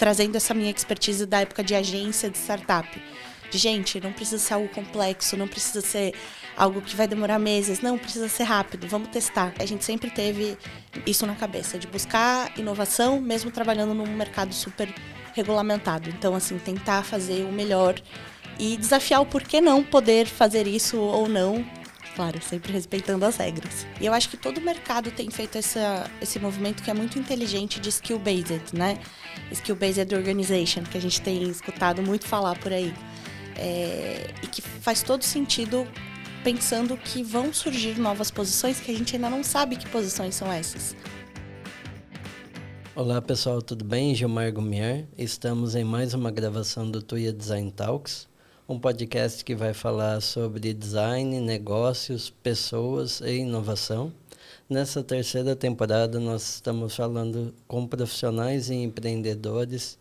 trazendo essa minha expertise da época de agência, de startup. De, gente, não precisa ser algo complexo, não precisa ser algo que vai demorar meses, não, precisa ser rápido, vamos testar. A gente sempre teve isso na cabeça, de buscar inovação, mesmo trabalhando num mercado super regulamentado. Então, assim, tentar fazer o melhor e desafiar o porquê não poder fazer isso ou não, claro, sempre respeitando as regras. E eu acho que todo mercado tem feito esse movimento que é muito inteligente de skill-based, né? Skill-based organization, que a gente tem escutado muito falar por aí. E que faz todo sentido pensando que vão surgir novas posições que a gente ainda não sabe que posições são essas. Olá pessoal, tudo bem? Gilmar Gumier. Estamos em mais uma gravação do Tuya Design Talks, um podcast que vai falar sobre design, negócios, pessoas e inovação. Nessa terceira temporada nós estamos falando com profissionais e empreendedores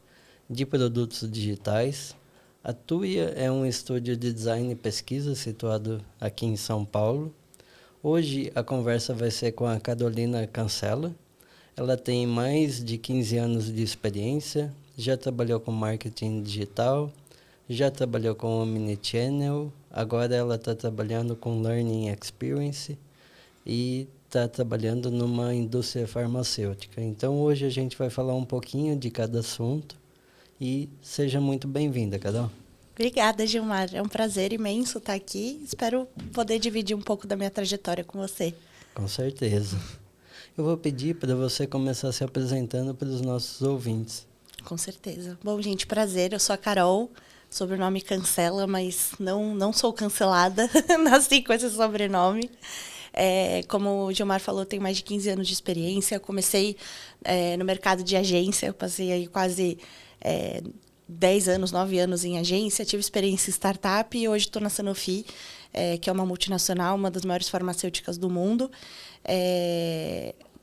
de produtos digitais. A Tuya é um estúdio de design e pesquisa situado aqui em São Paulo. Hoje a conversa vai ser com a Carolina Cancela. Ela tem mais de 15 anos de experiência, já trabalhou com marketing digital, já trabalhou com Omnichannel, agora ela está trabalhando com Learning Experience e está trabalhando numa indústria farmacêutica. Então hoje a gente vai falar um pouquinho de cada assunto e seja muito bem-vinda, Carol. Obrigada, Gilmar. É um prazer imenso estar aqui. Espero poder dividir um pouco da minha trajetória com você. Com certeza. Eu vou pedir para você começar se apresentando para os nossos ouvintes. Com certeza. Bom, gente, prazer. Eu sou a Carol, sobrenome Cancela, mas não sou cancelada. Nasci com esse sobrenome. Como o Gilmar falou, tenho mais de 15 anos de experiência. Comecei no mercado de agência. Eu passei aí quase 10 anos, 9 anos em agência. Tive experiência em startup e hoje estou na Sanofi, que é uma multinacional, uma das maiores farmacêuticas do mundo.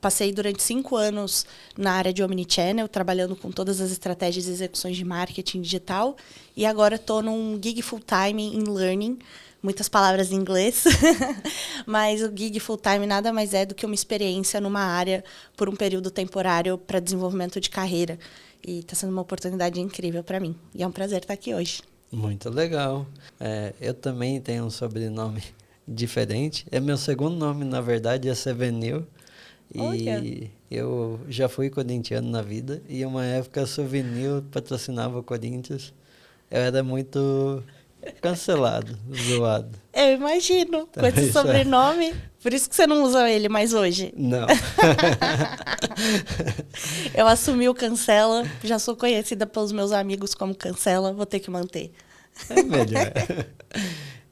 Passei durante 5 anos na área de Omnichannel, trabalhando com todas as estratégias e execuções de marketing digital. E agora estou num gig full-time em learning, muitas palavras em inglês, mas o gig full-time nada mais é do que uma experiência numa área por um período temporário para desenvolvimento de carreira. E está sendo uma oportunidade incrível para mim. E é um prazer estar aqui hoje. Muito legal. Eu também tenho um sobrenome diferente. Meu segundo nome, na verdade, é Sevenil. E eu já fui corintiano na vida. E uma época a Souvenir patrocinava o Corinthians. Eu era muito cancelado, zoado. Eu imagino, com esse sobrenome. Por isso que você não usa ele mais hoje. Não. Eu assumi o Cancela. Já sou conhecida pelos meus amigos como Cancela. Vou ter que manter. É melhor.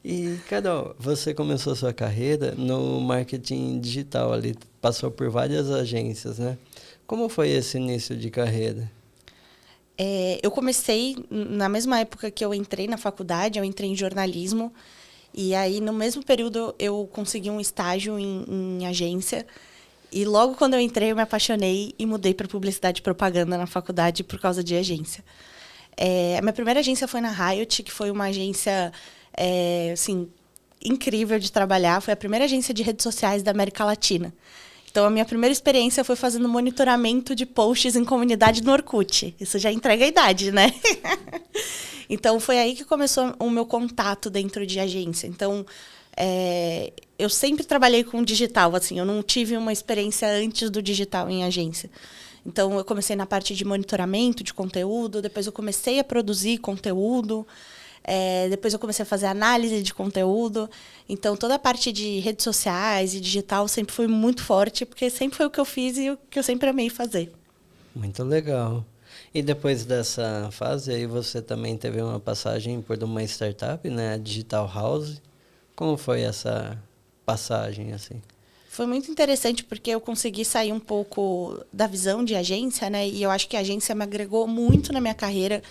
E, Carol, você começou sua carreira no marketing digital ali, passou por várias agências, né? Como foi esse início de carreira? Eu comecei na mesma época que eu entrei na faculdade, eu entrei em jornalismo. E aí, no mesmo período, eu consegui um estágio em agência. E logo quando eu entrei, eu me apaixonei e mudei para publicidade e propaganda na faculdade por causa de agência. A minha primeira agência foi na Riot, que foi uma agência assim, incrível de trabalhar. Foi a primeira agência de redes sociais da América Latina. Então, a minha primeira experiência foi fazendo monitoramento de posts em comunidade no Orkut. Isso já entrega a idade, né? Então, foi aí que começou o meu contato dentro de agência. Então, eu sempre trabalhei com digital, assim. Eu não tive uma experiência antes do digital em agência. Então, eu comecei na parte de monitoramento de conteúdo. Depois, eu comecei a produzir conteúdo. Depois eu comecei a fazer análise de conteúdo. Então, toda a parte de redes sociais e digital sempre foi muito forte, porque sempre foi o que eu fiz e o que eu sempre amei fazer. Muito legal. E depois dessa fase, aí você também teve uma passagem por uma startup, né? A Digital House. Como foi essa passagem, assim? Foi muito interessante, porque eu consegui sair um pouco da visão de agência, né? E eu acho que a agência me agregou muito na minha carreira,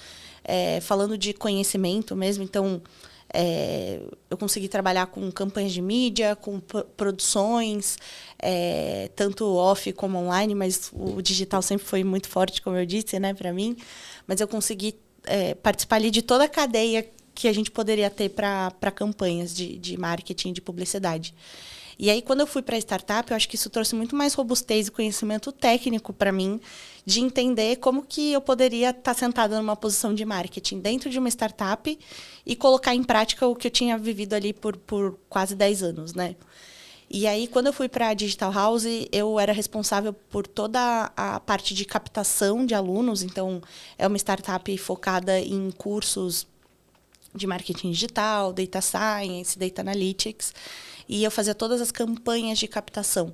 falando de conhecimento mesmo. Então, eu consegui trabalhar com campanhas de mídia, com produções, tanto off como online, mas o digital sempre foi muito forte, como eu disse, né, para mim. Mas eu consegui participar ali de toda a cadeia que a gente poderia ter para campanhas de marketing, de publicidade. E aí, quando eu fui para a startup, eu acho que isso trouxe muito mais robustez e conhecimento técnico para mim, de entender como que eu poderia estar sentada numa posição de marketing dentro de uma startup e colocar em prática o que eu tinha vivido ali por quase 10 anos, né? E aí, quando eu fui para a Digital House, eu era responsável por toda a parte de captação de alunos. Então, é uma startup focada em cursos de marketing digital, data science, data analytics. E eu fazia todas as campanhas de captação.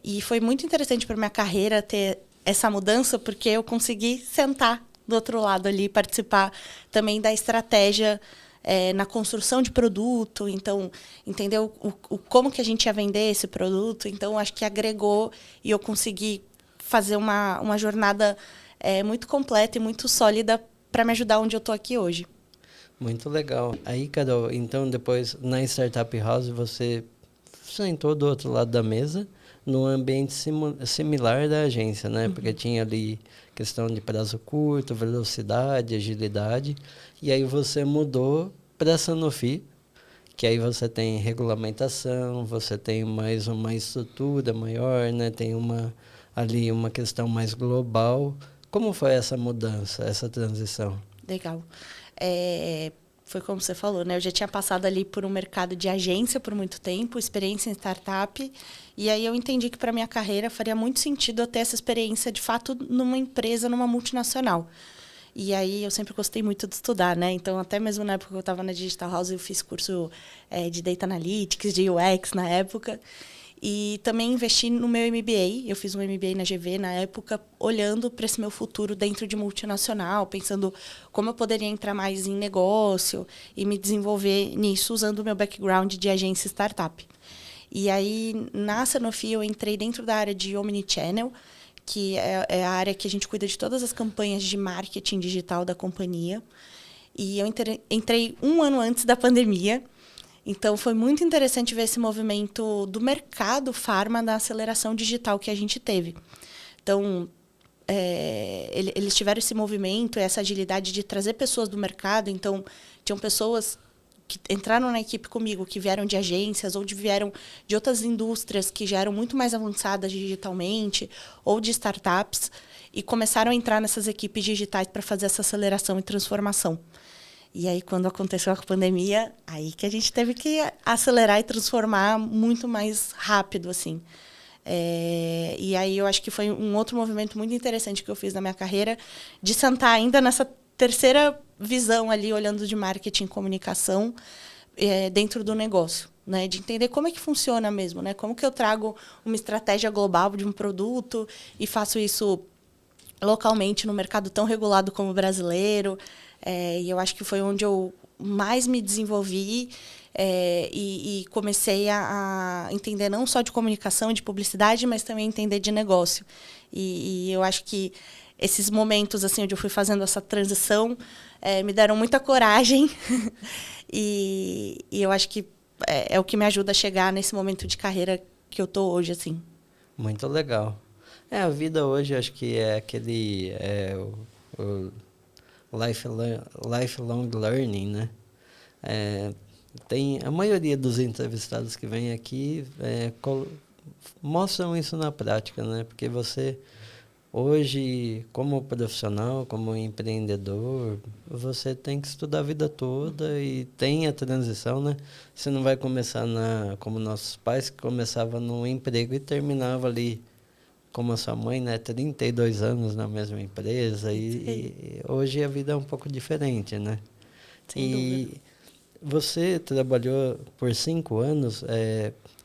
E foi muito interessante para minha carreira ter essa mudança, porque eu consegui sentar do outro lado ali, participar também da estratégia na construção de produto. Então, entender como que a gente ia vender esse produto. Então, acho que agregou e eu consegui fazer uma jornada muito completa e muito sólida para me ajudar onde eu estou aqui hoje. Muito legal. Aí, Carol, então depois na Startup House você sentou do outro lado da mesa num ambiente similar da agência, né? Porque tinha ali questão de prazo curto, velocidade, agilidade. E aí você mudou para a Sanofi, que aí você tem regulamentação, você tem mais uma estrutura maior, né? Tem ali uma questão mais global. Como foi essa mudança, essa transição? Legal. Foi como você falou, né? Eu já tinha passado ali por um mercado de agência por muito tempo, experiência em startup, e aí eu entendi que para minha carreira faria muito sentido eu ter essa experiência, de fato, numa empresa, numa multinacional. E aí eu sempre gostei muito de estudar, né? Então, até mesmo na época que eu estava na Digital House, eu fiz curso de Data Analytics, de UX na época. E também investi no meu MBA. Eu fiz um MBA na GV na época, olhando para esse meu futuro dentro de multinacional, pensando como eu poderia entrar mais em negócio e me desenvolver nisso, usando o meu background de agência startup. E aí, na Sanofi, eu entrei dentro da área de Omnichannel, que é a área que a gente cuida de todas as campanhas de marketing digital da companhia. E eu entrei 1 ano antes da pandemia. Então, foi muito interessante ver esse movimento do mercado farma da aceleração digital que a gente teve. Então, eles tiveram esse movimento, essa agilidade de trazer pessoas do mercado. Então, tinham pessoas que entraram na equipe comigo, que vieram de agências ou vieram de outras indústrias que já eram muito mais avançadas digitalmente, ou de startups, e começaram a entrar nessas equipes digitais para fazer essa aceleração e transformação. E aí, quando aconteceu a pandemia, aí que a gente teve que acelerar e transformar muito mais rápido, assim. E aí eu acho que foi um outro movimento muito interessante que eu fiz na minha carreira, de sentar ainda nessa terceira visão ali, olhando de marketing e comunicação dentro do negócio, né? De entender como é que funciona mesmo, né? Como que eu trago uma estratégia global de um produto e faço isso localmente no mercado tão regulado como o brasileiro. E eu acho que foi onde eu mais me desenvolvi e comecei a entender não só de comunicação e de publicidade, mas também entender de negócio. E eu acho que esses momentos assim, onde eu fui fazendo essa transição me deram muita coragem e eu acho que é o que me ajuda a chegar nesse momento de carreira que eu estou hoje, assim. Muito legal. A vida hoje acho que é aquele... o lifelong learning, né? Tem a maioria dos entrevistados que vêm aqui mostram isso na prática, né? Porque você hoje, como profissional, como empreendedor, você tem que estudar a vida toda e tem a transição, né? Você não vai começar como nossos pais, que começavam num emprego e terminava ali como a sua mãe, né, 32 anos na mesma empresa, e hoje a vida é um pouco diferente, né? Sem dúvida. Você trabalhou por 5 anos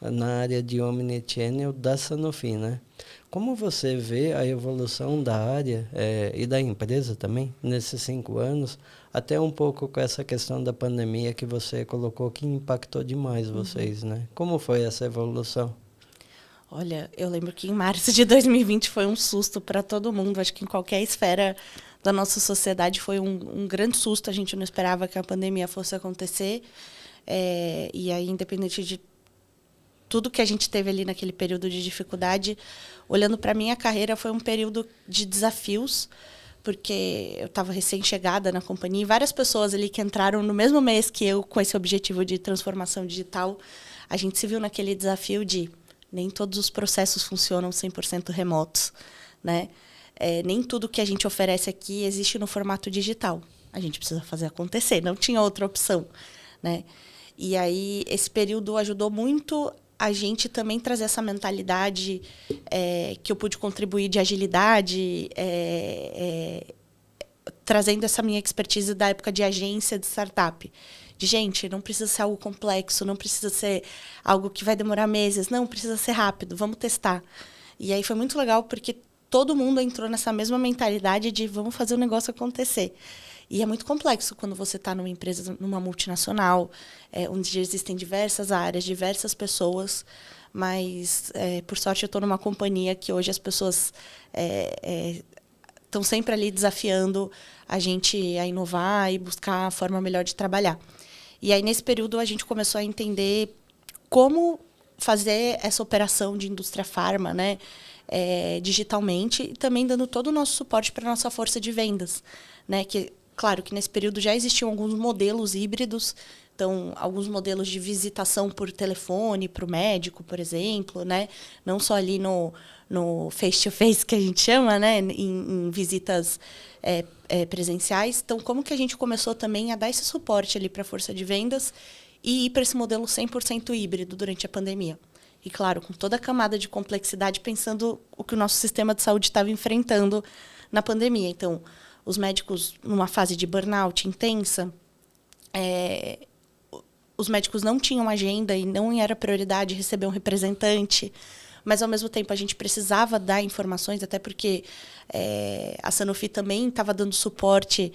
na área de Omnichannel da Sanofi, né? Como você vê a evolução da área e da empresa também nesses 5 anos, até um pouco com essa questão da pandemia que você colocou que impactou demais vocês, né? Como foi essa evolução? Olha, eu lembro que em março de 2020 foi um susto para todo mundo. Acho que em qualquer esfera da nossa sociedade foi um grande susto. A gente não esperava que a pandemia fosse acontecer. E aí, independente de tudo que a gente teve ali naquele período de dificuldade, olhando para a minha carreira, foi um período de desafios, porque eu estava recém-chegada na companhia e várias pessoas ali que entraram no mesmo mês que eu, com esse objetivo de transformação digital, a gente se viu naquele desafio de nem todos os processos funcionam 100% remotos, né? Nem tudo que a gente oferece aqui existe no formato digital. A gente precisa fazer acontecer, não tinha outra opção, né? E aí, esse período ajudou muito a gente também trazer essa mentalidade que eu pude contribuir de agilidade, trazendo essa minha expertise da época de agência de startup. De, gente, não precisa ser algo complexo, não precisa ser algo que vai demorar meses, não, precisa ser rápido, vamos testar. E aí foi muito legal porque todo mundo entrou nessa mesma mentalidade de vamos fazer o negócio acontecer. E é muito complexo quando você está numa empresa, numa multinacional, onde existem diversas áreas, diversas pessoas, mas, por sorte, eu estou numa companhia que hoje as pessoas estão sempre ali desafiando a gente a inovar e buscar a forma melhor de trabalhar. E aí, nesse período, a gente começou a entender como fazer essa operação de indústria farma, né, digitalmente, e também dando todo o nosso suporte para a nossa força de vendas, né, que claro que nesse período já existiam alguns modelos híbridos, então, alguns modelos de visitação por telefone para o médico, por exemplo, né? Não só ali no face-to-face, que a gente chama, né? Em visitas presenciais. Então, como que a gente começou também a dar esse suporte ali para a força de vendas e ir para esse modelo 100% híbrido durante a pandemia? E, claro, com toda a camada de complexidade, pensando o que o nosso sistema de saúde estava enfrentando na pandemia. Então, os médicos numa fase de burnout intensa, os médicos não tinham agenda e não era prioridade receber um representante, mas, ao mesmo tempo, a gente precisava dar informações, até porque a Sanofi também estava dando suporte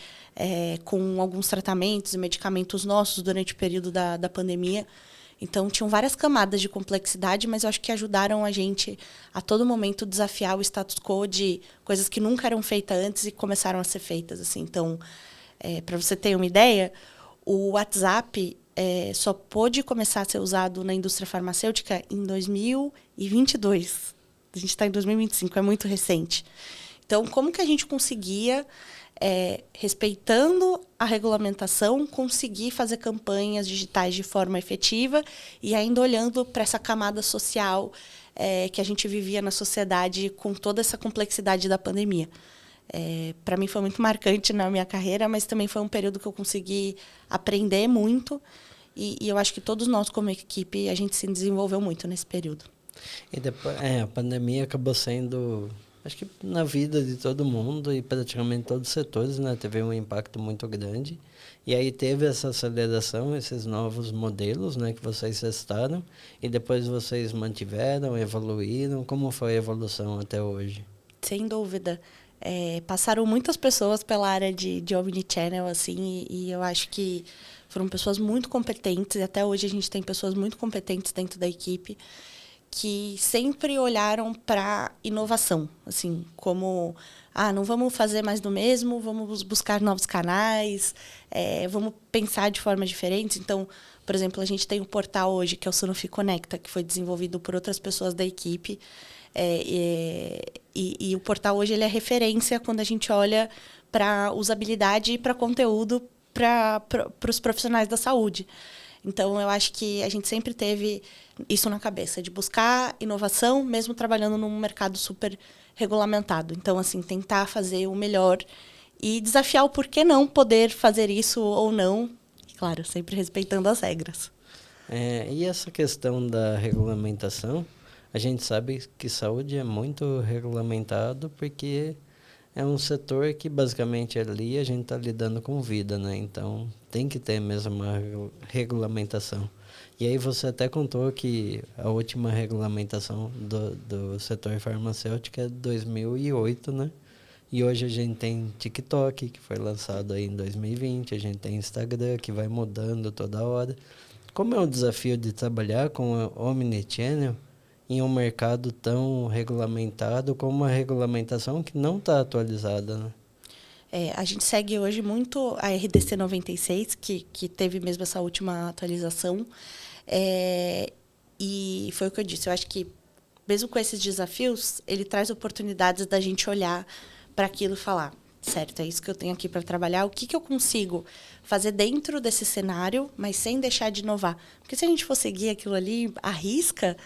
com alguns tratamentos e medicamentos nossos durante o período da pandemia. Então, tinham várias camadas de complexidade, mas eu acho que ajudaram a gente a todo momento desafiar o status quo de coisas que nunca eram feitas antes e começaram a ser feitas. Assim. Então, para você ter uma ideia, o WhatsApp só pôde começar a ser usado na indústria farmacêutica em 2022. A gente está em 2025, é muito recente. Então, como que a gente conseguia, respeitando a regulamentação, conseguir fazer campanhas digitais de forma efetiva e ainda olhando para essa camada social que a gente vivia na sociedade com toda essa complexidade da pandemia. Para mim foi muito marcante na minha carreira, mas também foi um período que eu consegui aprender muito e eu acho que todos nós, como equipe, a gente se desenvolveu muito nesse período. E depois, a pandemia acabou sendo, acho que na vida de todo mundo e praticamente todos os setores, né, teve um impacto muito grande. E aí teve essa aceleração, esses novos modelos, né, que vocês testaram, e depois vocês mantiveram, evoluíram. Como foi a evolução até hoje? Sem dúvida. Passaram muitas pessoas pela área de Omnichannel, assim, e eu acho que foram pessoas muito competentes, e até hoje a gente tem pessoas muito competentes dentro da equipe, que sempre olharam para inovação, assim, como, não vamos fazer mais do mesmo, vamos buscar novos canais, vamos pensar de forma diferente. Então, por exemplo, a gente tem um portal hoje, que é o Sanofi Conecta, que foi desenvolvido por outras pessoas da equipe, e o portal hoje ele é referência quando a gente olha para usabilidade e para conteúdo para os profissionais da saúde. Então, eu acho que a gente sempre teve isso na cabeça, de buscar inovação, mesmo trabalhando num mercado super regulamentado. Então, assim, tentar fazer o melhor e desafiar o porquê não poder fazer isso ou não, e, claro, sempre respeitando as regras. E essa questão da regulamentação, a gente sabe que saúde é muito regulamentado porque é um setor que basicamente ali a gente está lidando com vida, né? Então tem que ter mesmo uma regulamentação. E aí você até contou que a última regulamentação do setor farmacêutico é de 2008, né? E hoje a gente tem TikTok, que foi lançado aí em 2020, a gente tem Instagram, que vai mudando toda hora. Como é o desafio de trabalhar com a Omnichannel em um mercado tão regulamentado, com uma regulamentação que não está atualizada, né? A gente segue hoje muito a RDC 96, que teve mesmo essa última atualização. E foi o que eu disse, eu acho que, mesmo com esses desafios, ele traz oportunidades da gente olhar para aquilo e falar, certo, é isso que eu tenho aqui para trabalhar, o que, que eu consigo fazer dentro desse cenário, mas sem deixar de inovar. Porque se a gente for seguir aquilo ali à risca,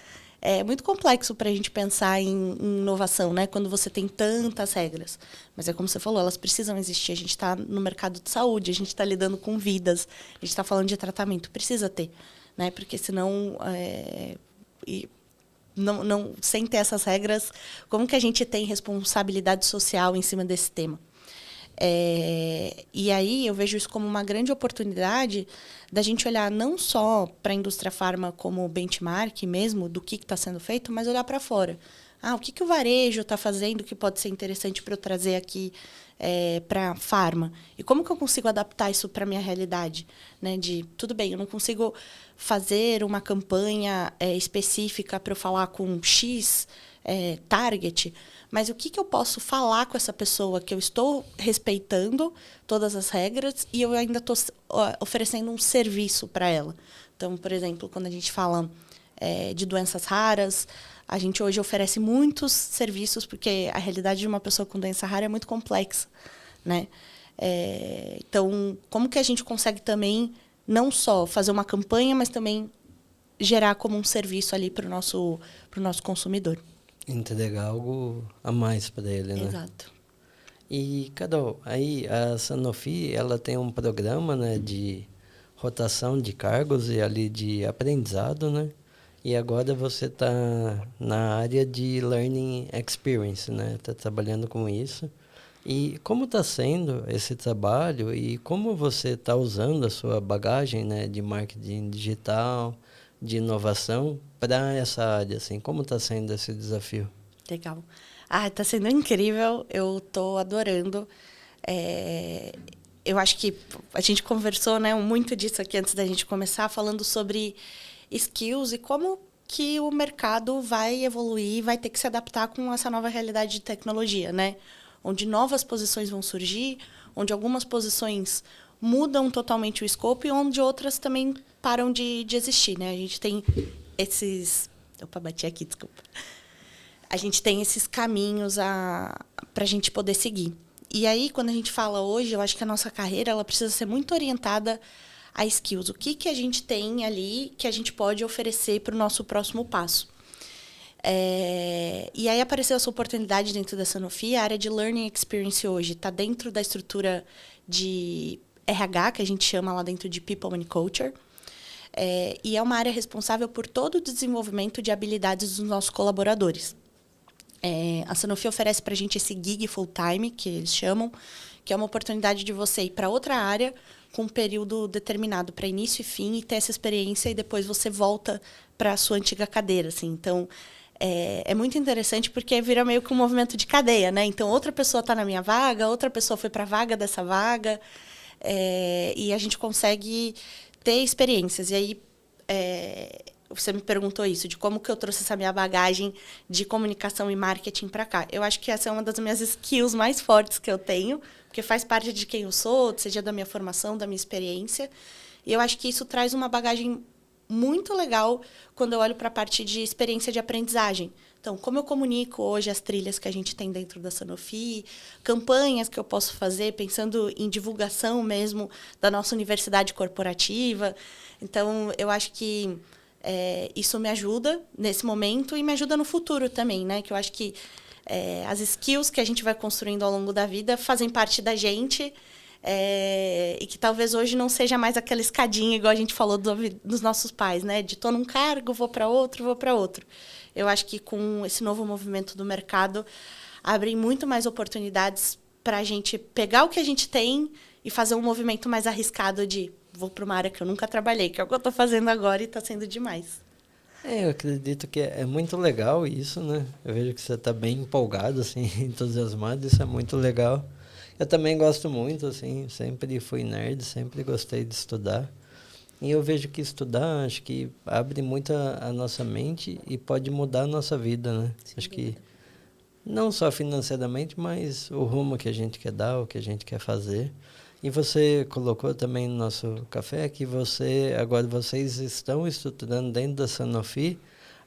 é muito complexo para a gente pensar em inovação, né? Quando você tem tantas regras. Mas é como você falou, elas precisam existir. A gente está no mercado de saúde, a gente está lidando com vidas, a gente está falando de tratamento, precisa ter, né? Porque senão... sem ter essas regras, como que a gente tem responsabilidade social em cima desse tema? E aí eu vejo isso como uma grande oportunidade da gente olhar não só para a indústria farma como benchmark mesmo do que está sendo feito, mas olhar para fora. O que o varejo está fazendo que pode ser interessante para eu trazer aqui para a farma? E como que eu consigo adaptar isso para a minha realidade? Né? Tudo bem, eu não consigo fazer uma campanha específica para eu falar com X target, mas o que eu posso falar com essa pessoa que eu estou respeitando todas as regras e eu ainda estou oferecendo um serviço para ela? Então, por exemplo, quando a gente fala de doenças raras, a gente hoje oferece muitos serviços, porque a realidade de uma pessoa com doença rara é muito complexa, né? Então, como que a gente consegue também não só fazer uma campanha, mas também gerar como um serviço ali para o nosso consumidor? Entregar algo a mais para ele, né? Exato. E, Carol, aí a Sanofi, ela tem um programa, né, de rotação de cargos e ali de aprendizado, né? E agora você está na área de Learning Experience, né? Está trabalhando com isso. E como está sendo esse trabalho e como você está usando a sua bagagem, né, de marketing digital, de inovação para essa área, assim? Como está sendo esse desafio? Legal. Está sendo incrível. Eu estou adorando. Eu acho que a gente conversou, né, muito disso aqui antes da gente começar, falando sobre skills e como que o mercado vai evoluir, vai ter que se adaptar com essa nova realidade de tecnologia, né? Onde novas posições vão surgir, onde algumas posições mudam totalmente o escopo e onde outras também param de existir, né? A gente tem esses... Opa, bati aqui, desculpa. A gente tem esses caminhos para a gente poder seguir. E aí, quando a gente fala hoje, eu acho que a nossa carreira ela precisa ser muito orientada a skills. O que a gente tem ali que a gente pode oferecer para o nosso próximo passo. E aí apareceu essa oportunidade dentro da Sanofi. A área de Learning Experience hoje está dentro da estrutura de RH, que a gente chama lá dentro de People and Culture. E é uma área responsável por todo o desenvolvimento de habilidades dos nossos colaboradores. A Sanofi oferece para a gente esse gig full-time, que eles chamam, que é uma oportunidade de você ir para outra área com um período determinado para início e fim e ter essa experiência e depois você volta para a sua antiga cadeira. Assim. Então, é muito interessante porque vira meio que um movimento de cadeia, né? Então, outra pessoa está na minha vaga, outra pessoa foi para a vaga dessa vaga e a gente consegue ter experiências. E aí, você me perguntou isso, de como que eu trouxe essa minha bagagem de comunicação e marketing para cá. Eu acho que essa é uma das minhas skills mais fortes que eu tenho, porque faz parte de quem eu sou, seja da minha formação, da minha experiência. E eu acho que isso traz uma bagagem muito legal quando eu olho para a parte de experiência de aprendizagem. Então, como eu comunico hoje as trilhas que a gente tem dentro da Sanofi, campanhas que eu posso fazer pensando em divulgação mesmo da nossa universidade corporativa. Então, eu acho que isso me ajuda nesse momento e me ajuda no futuro também, né? Que eu acho que as skills que a gente vai construindo ao longo da vida fazem parte da gente e que talvez hoje não seja mais aquela escadinha, igual a gente falou dos nossos pais, né? De tô num cargo, vou para outro, vou para outro. Eu acho que com esse novo movimento do mercado, abrem muito mais oportunidades para a gente pegar o que a gente tem e fazer um movimento mais arriscado de vou para uma área que eu nunca trabalhei, que é o que eu estou fazendo agora e está sendo demais. Eu acredito que é muito legal isso, né? Eu vejo que você está bem empolgado, assim, entusiasmado, isso é muito legal. Eu também gosto muito, assim, sempre fui nerd, sempre gostei de estudar. E eu vejo que estudar, acho que abre muito a nossa mente e pode mudar a nossa vida, né? Acho que não só financeiramente, mas o rumo que a gente quer dar, o que a gente quer fazer. E você colocou também no nosso café que agora vocês estão estruturando dentro da Sanofi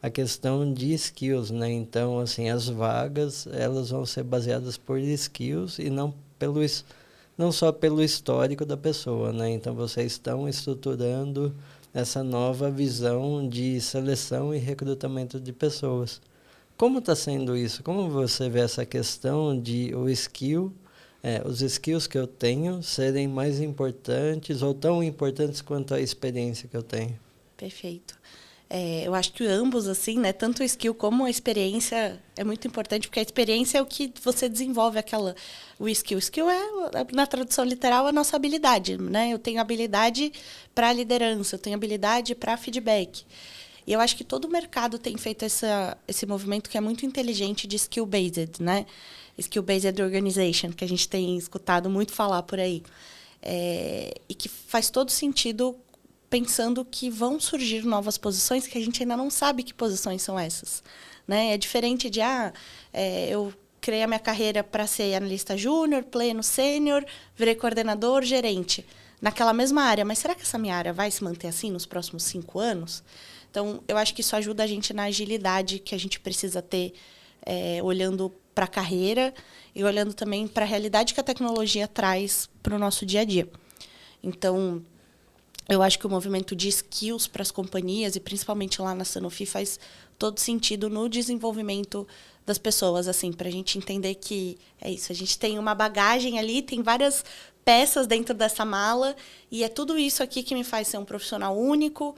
a questão de skills, né? Então, assim, as vagas, elas vão ser baseadas por skills e não não só pelo histórico da pessoa, né? Então, vocês estão estruturando essa nova visão de seleção e recrutamento de pessoas. Como está sendo isso? Como você vê essa questão de os skills que eu tenho serem mais importantes ou tão importantes quanto a experiência que eu tenho? Perfeito. Eu acho que ambos, assim, né? Tanto o skill como a experiência é muito importante, porque a experiência é o que você desenvolve o skill. O skill na tradução literal, a nossa habilidade, né? Eu tenho habilidade para liderança, eu tenho habilidade para feedback. E eu acho que todo o mercado tem feito esse movimento que é muito inteligente de skill-based, né? Skill-based organization, que a gente tem escutado muito falar por aí. E que faz todo sentido pensando que vão surgir novas posições que a gente ainda não sabe que posições são essas, né? É diferente de, eu criei a minha carreira para ser analista júnior, pleno, sênior, virei coordenador, gerente, naquela mesma área. Mas será que essa minha área vai se manter assim nos próximos 5 anos? Então, eu acho que isso ajuda a gente na agilidade que a gente precisa ter, olhando para a carreira e olhando também para a realidade que a tecnologia traz para o nosso dia a dia. Então, eu acho que o movimento de skills para as companhias, e principalmente lá na Sanofi, faz todo sentido no desenvolvimento das pessoas, assim, para a gente entender que é isso. A gente tem uma bagagem ali, tem várias peças dentro dessa mala, e é tudo isso aqui que me faz ser um profissional único,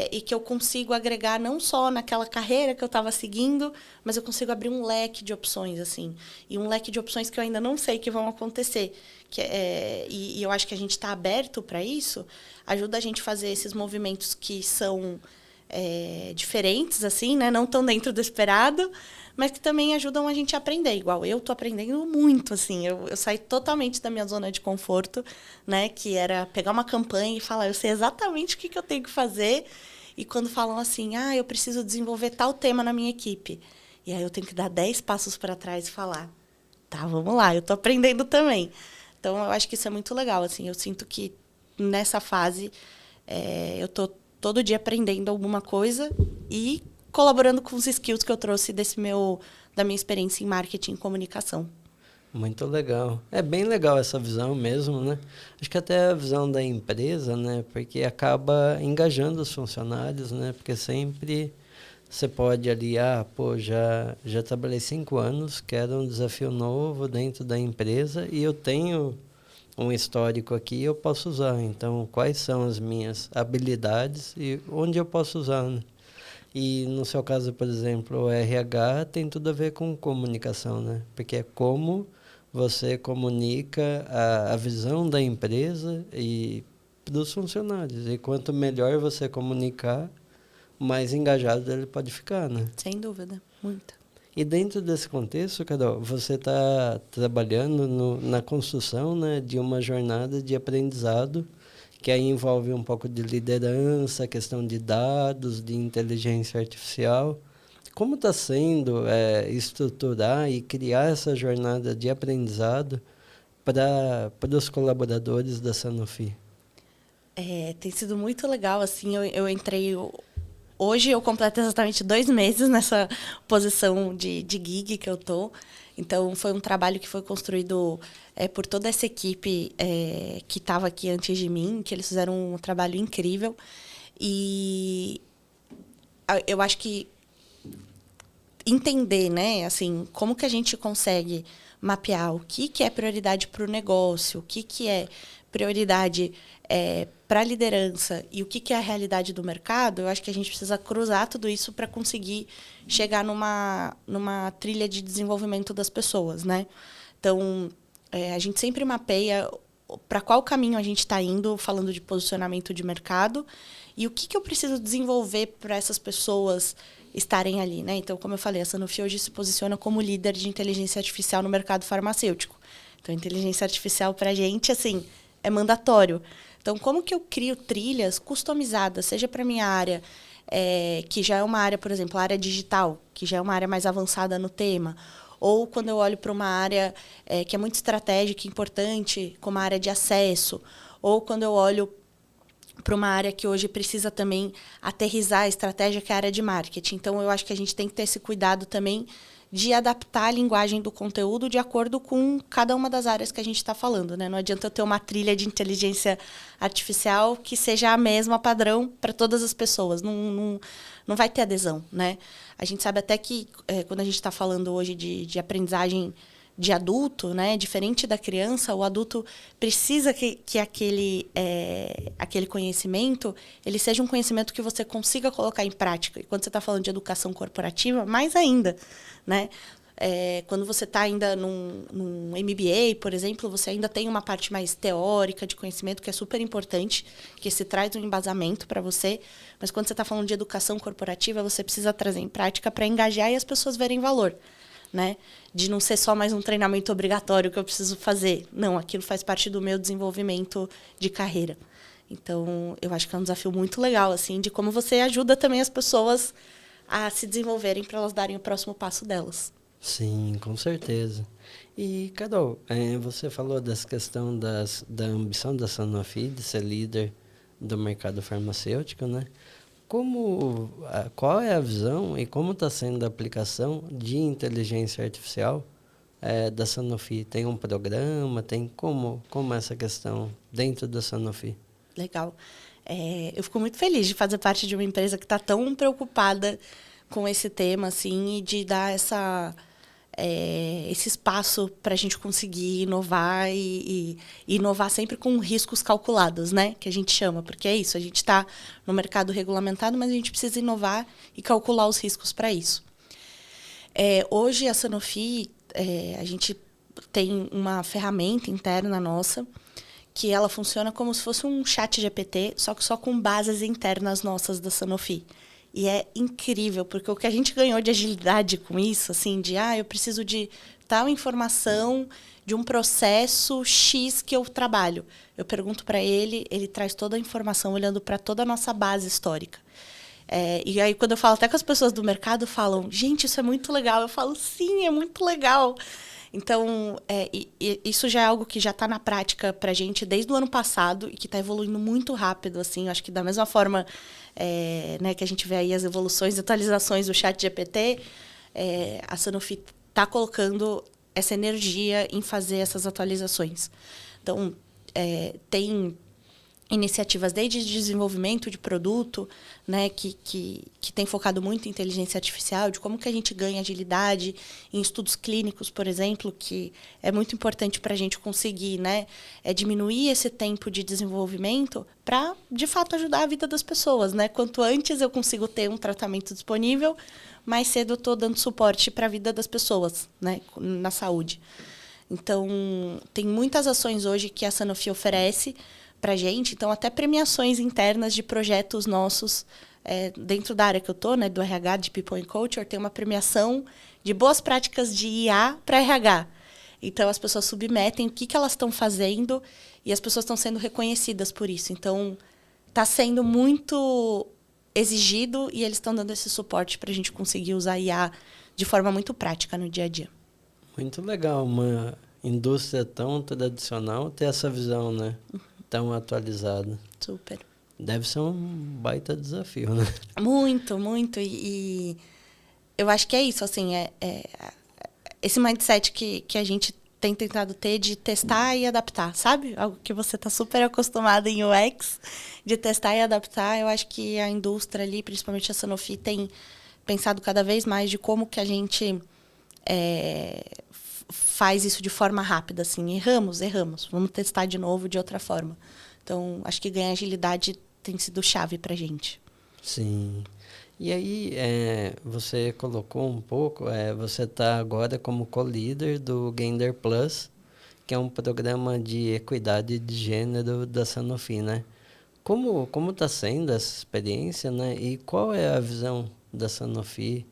e que eu consigo agregar não só naquela carreira que eu estava seguindo, mas eu consigo abrir um leque de opções, assim, e um leque de opções que eu ainda não sei que vão acontecer. E eu acho que a gente está aberto para isso, ajuda a gente a fazer esses movimentos que são diferentes, assim, né? Não tão dentro do esperado, mas que também ajudam a gente a aprender. Igual eu estou aprendendo muito, assim. Eu saí totalmente da minha zona de conforto, né? Que era pegar uma campanha e falar, eu sei exatamente o que eu tenho que fazer. E quando falam assim, eu preciso desenvolver tal tema na minha equipe. E aí eu tenho que dar 10 passos para trás e falar, tá, vamos lá, eu estou aprendendo também. Então, eu acho que isso é muito legal, assim. Eu sinto que nessa fase eu estou todo dia aprendendo alguma coisa e colaborando com os skills que eu trouxe da minha experiência em marketing e comunicação. Muito legal. É bem legal essa visão mesmo, né? Acho que até a visão da empresa, né? Porque acaba engajando os funcionários, né? Porque sempre você pode ali, já trabalhei 5 anos, quero um desafio novo dentro da empresa e eu tenho um histórico aqui, eu posso usar. Então, quais são as minhas habilidades e onde eu posso usar, né? E no seu caso, por exemplo, o RH tem tudo a ver com comunicação, né? Porque é como você comunica a visão da empresa e dos funcionários. E quanto melhor você comunicar, mais engajado ele pode ficar, né? Sem dúvida, muito. E dentro desse contexto, Carol, você está trabalhando na construção, né, de uma jornada de aprendizado que aí envolve um pouco de liderança, questão de dados, de inteligência artificial. Como está sendo estruturar e criar essa jornada de aprendizado para os colaboradores da Sanofi? Tem sido muito legal, assim, eu entrei... Hoje eu completo exatamente 2 meses nessa posição de gig que eu estou. Então, foi um trabalho que foi construído por toda essa equipe que estava aqui antes de mim, que eles fizeram um trabalho incrível. E eu acho que entender, né, assim, como que a gente consegue mapear o que é prioridade para o negócio, o que é prioridade para a liderança e o que é a realidade do mercado, eu acho que a gente precisa cruzar tudo isso para conseguir chegar numa trilha de desenvolvimento das pessoas, né? Então, a gente sempre mapeia para qual caminho a gente está indo, falando de posicionamento de mercado, e o que eu preciso desenvolver para essas pessoas estarem ali, né? Então, como eu falei, a Sanofi hoje se posiciona como líder de inteligência artificial no mercado farmacêutico. Então, inteligência artificial para a gente, assim, é mandatório. Então, como que eu crio trilhas customizadas, seja para a minha área, que já é uma área, por exemplo, a área digital, que já é uma área mais avançada no tema, ou quando eu olho para uma área que é muito estratégica e importante, como a área de acesso, ou quando eu olho para uma área que hoje precisa também aterrissar a estratégia, que é a área de marketing. Então, eu acho que a gente tem que ter esse cuidado também de adaptar a linguagem do conteúdo de acordo com cada uma das áreas que a gente está falando, né? Não adianta eu ter uma trilha de inteligência artificial que seja a mesma padrão para todas as pessoas. Não vai ter adesão, né? A gente sabe até que, quando a gente está falando hoje de aprendizagem de adulto, né, diferente da criança, o adulto precisa que aquele conhecimento ele seja um conhecimento que você consiga colocar em prática. E quando você está falando de educação corporativa, mais ainda, né? Quando você está ainda num MBA, por exemplo, você ainda tem uma parte mais teórica de conhecimento que é super importante, que se traz um embasamento para você. Mas quando você está falando de educação corporativa, você precisa trazer em prática para engajar e as pessoas verem valor. Né? De não ser só mais um treinamento obrigatório que eu preciso fazer. Não, aquilo faz parte do meu desenvolvimento de carreira. Então, eu acho que é um desafio muito legal, assim, de como você ajuda também as pessoas a se desenvolverem para elas darem o próximo passo delas. Sim, com certeza. E, Carol, você falou dessa questão da ambição da Sanofi de ser líder do mercado farmacêutico, né? Qual é a visão e como está sendo a aplicação de inteligência artificial da Sanofi? Tem um programa? Tem como essa questão dentro da Sanofi? Legal. Eu fico muito feliz de fazer parte de uma empresa que está tão preocupada com esse tema, assim, e de dar esse espaço para a gente conseguir inovar e inovar sempre com riscos calculados, né? Que a gente chama, porque é isso, a gente está no mercado regulamentado, mas a gente precisa inovar e calcular os riscos para isso. Hoje, a Sanofi, a gente tem uma ferramenta interna nossa que ela funciona como se fosse um chat GPT, só que só com bases internas nossas da Sanofi. E é incrível, porque o que a gente ganhou de agilidade com isso, assim, eu preciso de tal informação de um processo X que eu trabalho. Eu pergunto para ele, ele traz toda a informação olhando para toda a nossa base histórica. E aí, quando eu falo até com as pessoas do mercado, falam, gente, isso é muito legal. Eu falo, sim, é muito legal. Então, isso já é algo que já está na prática para a gente desde o ano passado e que está evoluindo muito rápido. Assim, eu acho que da mesma forma né, que a gente vê aí as evoluções e atualizações do chat GPT, a Sanofi está colocando essa energia em fazer essas atualizações. Então, tem iniciativas desde desenvolvimento de produto, né, que tem focado muito em inteligência artificial, de como que a gente ganha agilidade em estudos clínicos, por exemplo, que é muito importante para a gente conseguir, né, diminuir esse tempo de desenvolvimento para, de fato, ajudar a vida das pessoas. Né? Quanto antes eu consigo ter um tratamento disponível, mais cedo eu estou dando suporte para a vida das pessoas, né, na saúde. Então, tem muitas ações hoje que a Sanofi oferece para a gente, então até premiações internas de projetos nossos dentro da área que eu estou, né, do RH, de People and Culture, tem uma premiação de boas práticas de IA para RH. Então as pessoas submetem o que elas estão fazendo e as pessoas estão sendo reconhecidas por isso. Então está sendo muito exigido e eles estão dando esse suporte para a gente conseguir usar IA de forma muito prática no dia a dia. Muito legal, uma indústria tão tradicional ter essa visão, né? Tão atualizada. Super. Deve ser um baita desafio, né? Muito, muito. E eu acho que é isso, assim, esse mindset que a gente tem tentado ter de testar e adaptar, sabe? Algo que você está super acostumado em UX, de testar e adaptar. Eu acho que a indústria ali, principalmente a Sanofi, tem pensado cada vez mais de como que a gente faz isso de forma rápida, assim, erramos, vamos testar de novo de outra forma. Então, acho que ganhar agilidade tem sido chave para a gente. Sim. E aí, você colocou um pouco, você está agora como co-líder do Gender Plus, que é um programa de equidade de gênero da Sanofi, né? Como está sendo essa experiência, né? E qual é a visão da Sanofi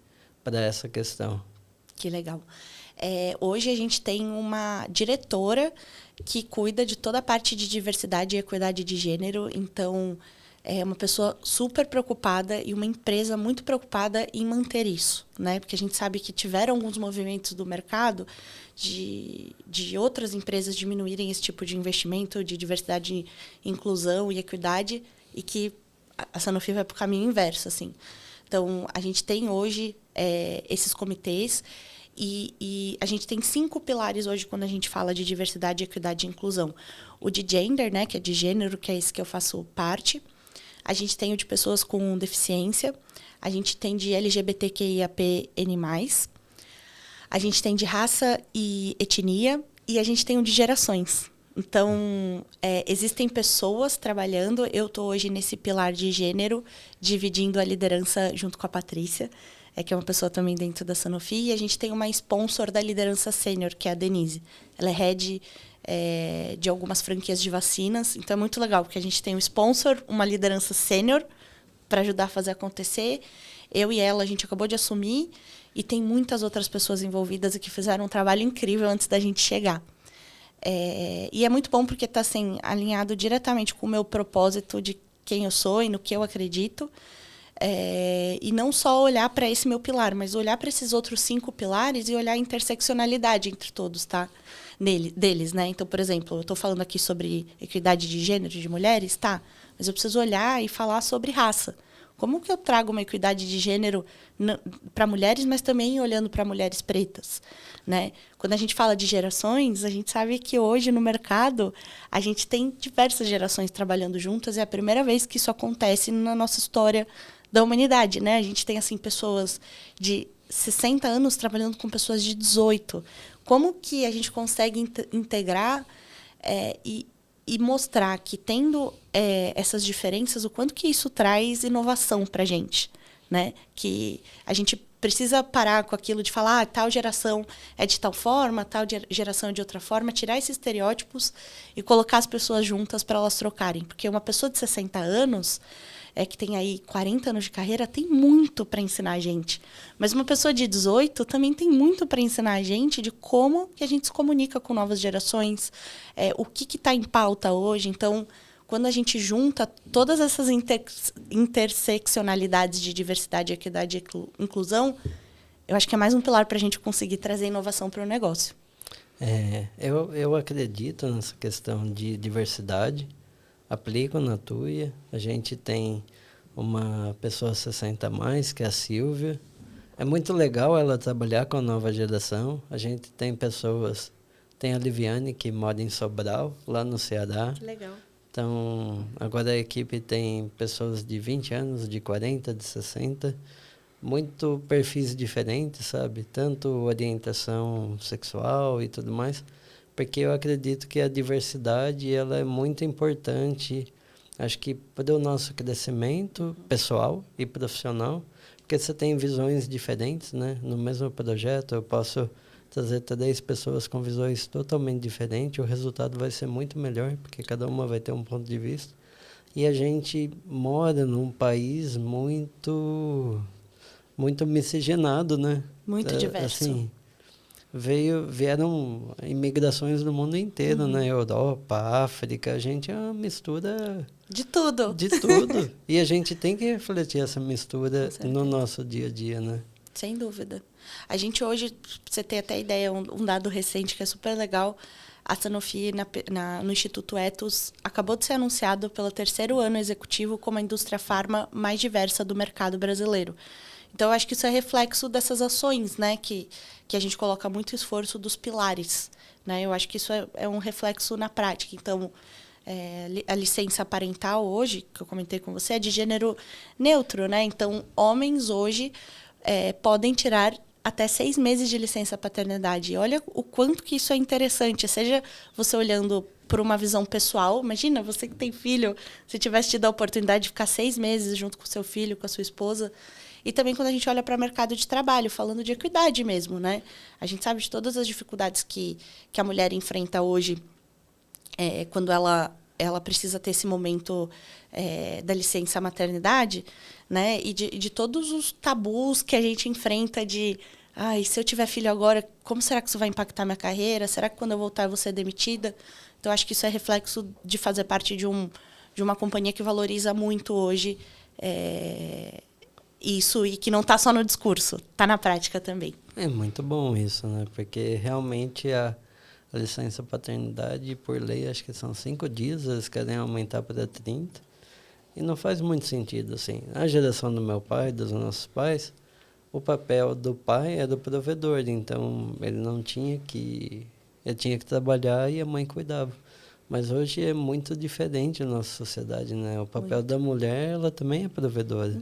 para essa questão? Que legal. Hoje a gente tem uma diretora que cuida de toda a parte de diversidade e equidade de gênero. Então, é uma pessoa super preocupada e uma empresa muito preocupada em manter isso, né? Porque a gente sabe que tiveram alguns movimentos do mercado de outras empresas diminuírem esse tipo de investimento de diversidade, inclusão e equidade, e que a Sanofi vai para o caminho inverso, assim. Então, a gente tem hoje esses comitês. E a gente tem 5 pilares hoje quando a gente fala de diversidade, equidade e inclusão. O de gender, né, que é de gênero, que é esse que eu faço parte. A gente tem o de pessoas com deficiência. A gente tem de LGBTQIAPN+. A gente tem de raça e etnia. E a gente tem o de gerações. Então, existem pessoas trabalhando. Eu estou hoje nesse pilar de gênero, dividindo a liderança junto com a Patrícia, que é uma pessoa também dentro da Sanofi. E a gente tem uma sponsor da liderança sênior, que é a Denise. Ela é head de algumas franquias de vacinas. Então, é muito legal, porque a gente tem um sponsor, uma liderança sênior, para ajudar a fazer acontecer. Eu e ela, a gente acabou de assumir. E tem muitas outras pessoas envolvidas e que fizeram um trabalho incrível antes da gente chegar. E é muito bom porque está assim, alinhado diretamente com o meu propósito de quem eu sou e no que eu acredito. E não só olhar para esse meu pilar, mas olhar para esses outros 5 pilares e olhar a interseccionalidade entre todos, tá? Deles, né? Então, por exemplo, eu estou falando aqui sobre equidade de gênero, de mulheres, tá? Mas eu preciso olhar e falar sobre raça. Como que eu trago uma equidade de gênero para mulheres, mas também olhando para mulheres pretas, né? Quando a gente fala de gerações, a gente sabe que hoje no mercado a gente tem diversas gerações trabalhando juntas. É a primeira vez que isso acontece na nossa história da humanidade, né? A gente tem assim pessoas de 60 anos trabalhando com pessoas de 18. Como que a gente consegue integrar e mostrar que, tendo essas diferenças, o quanto que isso traz inovação para a gente, né? Que a gente precisa parar com aquilo de falar tal geração é de tal forma, tal geração é de outra forma, tirar esses estereótipos e colocar as pessoas juntas para elas trocarem. Porque uma pessoa de 60 anos, que tem aí 40 anos de carreira, tem muito para ensinar a gente. Mas uma pessoa de 18 também tem muito para ensinar a gente de como que a gente se comunica com novas gerações, o que está em pauta hoje. Então, quando a gente junta todas essas interseccionalidades de diversidade, equidade e inclusão, eu acho que é mais um pilar para a gente conseguir trazer inovação para o negócio. Eu acredito nessa questão de diversidade. Aplico na Tuia. A gente tem uma pessoa 60 a mais, que é a Silvia. É muito legal ela trabalhar com a nova geração. A gente tem pessoas... Tem a Liviane, que mora em Sobral, lá no Ceará. Que legal. Então, agora a equipe tem pessoas de 20 anos, de 40, de 60. Muito perfis diferentes, sabe? Tanto orientação sexual e tudo mais. Porque eu acredito que a diversidade ela é muito importante, acho que para o nosso crescimento pessoal e profissional, porque você tem visões diferentes, né? No mesmo projeto eu posso trazer 3 pessoas com visões totalmente diferentes, o resultado vai ser muito melhor, porque cada uma vai ter um ponto de vista. E a gente mora num país muito miscigenado, né? Muito diverso. Assim, vieram imigrações do mundo inteiro, né? Europa, África, a gente é uma mistura... De tudo. De tudo. E a gente tem que refletir essa mistura no nosso dia a dia, né? Sem dúvida. A gente hoje, pra você ter até ideia, um dado recente que é super legal, a Sanofi, no Instituto Ethos, acabou de ser anunciado pelo 3º ano executivo como a indústria farma mais diversa do mercado brasileiro. Então, eu acho que isso é reflexo dessas ações, né? Que a gente coloca muito esforço dos pilares, né? Eu acho que isso é um reflexo na prática. Então, a licença parental hoje, que eu comentei com você, é de gênero neutro, né? Então, homens hoje podem tirar até 6 meses de licença paternidade. E olha o quanto que isso é interessante, seja você olhando por uma visão pessoal. Imagina, você que tem filho, se tivesse tido a oportunidade de ficar 6 meses junto com seu filho, com a sua esposa. E também quando a gente olha para o mercado de trabalho, falando de equidade mesmo, né? A gente sabe de todas as dificuldades que a mulher enfrenta hoje, quando ela precisa ter esse momento da licença maternidade, né? E de todos os tabus que a gente enfrenta de... se eu tiver filho agora, como será que isso vai impactar minha carreira? Será que quando eu voltar eu vou ser demitida? Então, acho que isso é reflexo de fazer parte de uma companhia que valoriza muito hoje isso, e que não está só no discurso, está na prática também. É muito bom isso, né? Porque realmente a licença paternidade, por lei, acho que são 5 dias, eles querem aumentar para 30. E não faz muito sentido, assim. A geração do meu pai, dos nossos pais, o papel do pai era o provedor, então ele tinha que trabalhar e a mãe cuidava. Mas hoje é muito diferente a nossa sociedade, né? O papel da mulher, ela também é provedora.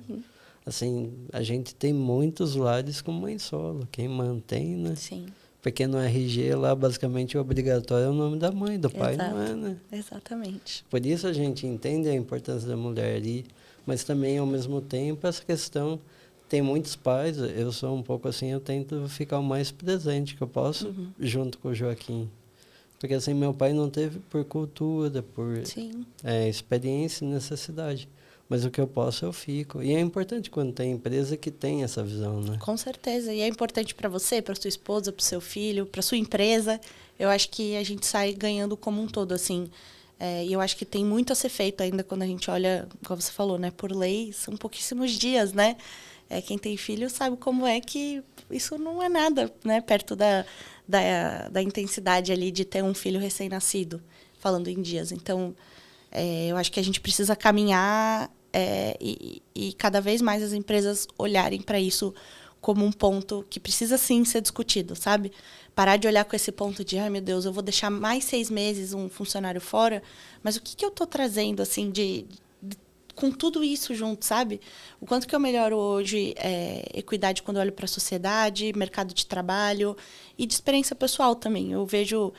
Assim, a gente tem muitos lares com mãe solo, quem mantém, né? Sim. Porque no RG lá, basicamente, o obrigatório é o nome da mãe, do pai Exato. não é, né? Exatamente. Por isso a gente entende a importância da mulher ali, mas também, ao mesmo tempo, essa questão, tem muitos pais, eu sou um pouco assim, eu tento ficar o mais presente que eu posso, junto com o Joaquim. Porque assim, meu pai não teve por cultura, por experiência e necessidade. Mas o que eu posso, eu fico. E é importante quando tem empresa que tem essa visão, né? Com certeza. E é importante para você, para sua esposa, para o seu filho, para sua empresa. Eu acho que a gente sai ganhando como um todo, assim. E eu acho que tem muito a ser feito ainda quando a gente olha, como você falou, né? Por lei, são pouquíssimos dias, né? Quem tem filho sabe como é que isso não é nada, né? Perto da intensidade ali de ter um filho recém-nascido, falando em dias. Então, eu acho que a gente precisa caminhar e cada vez mais as empresas olharem para isso como um ponto que precisa, sim, ser discutido, sabe? Parar de olhar com esse ponto de, ai, meu Deus, eu vou deixar mais 6 meses um funcionário fora, mas o que eu estou trazendo, assim, com tudo isso junto, sabe? O quanto que eu melhoro hoje equidade quando eu olho para a sociedade, mercado de trabalho e de experiência pessoal também. Eu vejo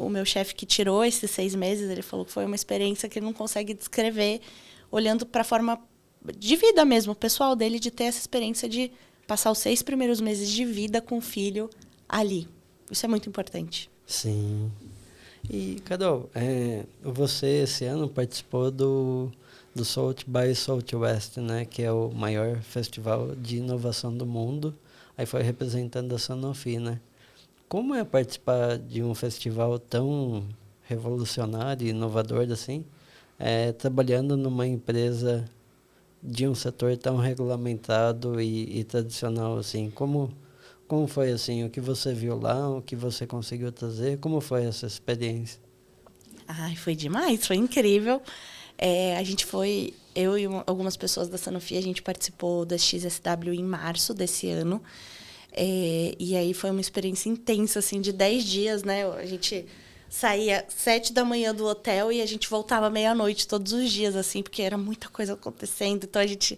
o meu chefe que tirou esses 6 meses, ele falou que foi uma experiência que ele não consegue descrever, olhando para a forma de vida mesmo, pessoal dele, de ter essa experiência de passar os 6 primeiros meses de vida com o filho ali. Isso é muito importante. Sim. E, Carol, você esse ano participou do South by Southwest, né, que é o maior festival de inovação do mundo. Aí foi representando a Sanofi, né? Como é participar de um festival tão revolucionário e inovador assim, trabalhando numa empresa de um setor tão regulamentado e tradicional assim? Como foi assim? O que você viu lá? O que você conseguiu trazer? Como foi essa experiência? Ai, foi demais, foi incrível. A gente foi, eu e algumas pessoas da Sanofi, a gente participou da XSW em março desse ano. E aí foi uma experiência intensa, assim, de 10 dias, né? A gente saía 7 da manhã do hotel e a gente voltava meia-noite todos os dias, assim, porque era muita coisa acontecendo. Então a gente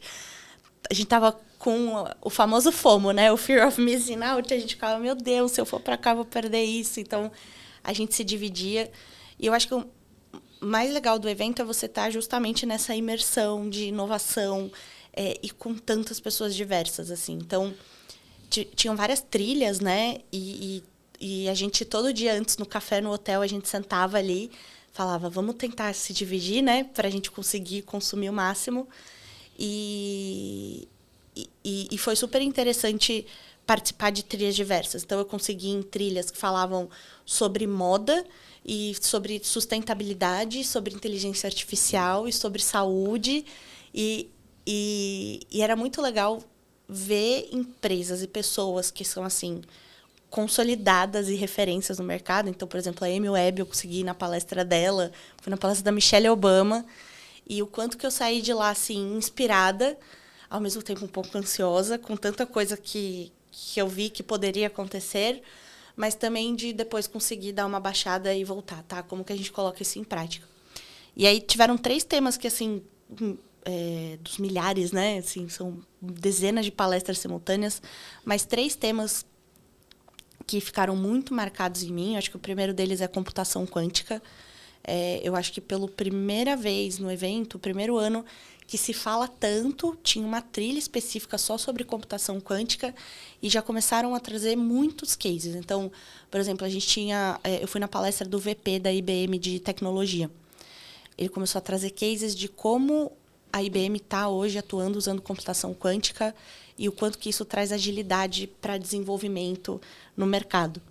tava com o famoso FOMO, né? O Fear of Missing Out. A gente ficava, meu Deus, se eu for para cá, eu vou perder isso. Então a gente se dividia. E eu acho que o mais legal do evento é você estar justamente nessa imersão de inovação e com tantas pessoas diversas, assim. Então tinham várias trilhas, né? E a gente, todo dia antes, no café, no hotel, a gente sentava ali, falava, vamos tentar se dividir, né? Para a gente conseguir consumir o máximo. E foi super interessante participar de trilhas diversas. Então, eu consegui ir em trilhas que falavam sobre moda e sobre sustentabilidade, sobre inteligência artificial e sobre saúde. E era muito legal ver empresas e pessoas que são, assim, consolidadas e referências no mercado. Então, por exemplo, a Amy Webb, eu consegui ir na palestra dela, fui na palestra da Michelle Obama, e o quanto que eu saí de lá, assim, inspirada, ao mesmo tempo um pouco ansiosa, com tanta coisa que eu vi que poderia acontecer, mas também de depois conseguir dar uma baixada e voltar, tá? Como que a gente coloca isso em prática? E aí tiveram 3 temas que, assim, dos milhares, né? Assim, são dezenas de palestras simultâneas, mas 3 temas que ficaram muito marcados em mim. Eu acho que o primeiro deles é computação quântica. Eu acho que pela primeira vez no evento, o primeiro ano que se fala tanto, tinha uma trilha específica só sobre computação quântica e já começaram a trazer muitos cases. Então, por exemplo, eu fui na palestra do VP da IBM de tecnologia. Ele começou a trazer cases de como a IBM está hoje atuando usando computação quântica e o quanto que isso traz agilidade para desenvolvimento no mercado.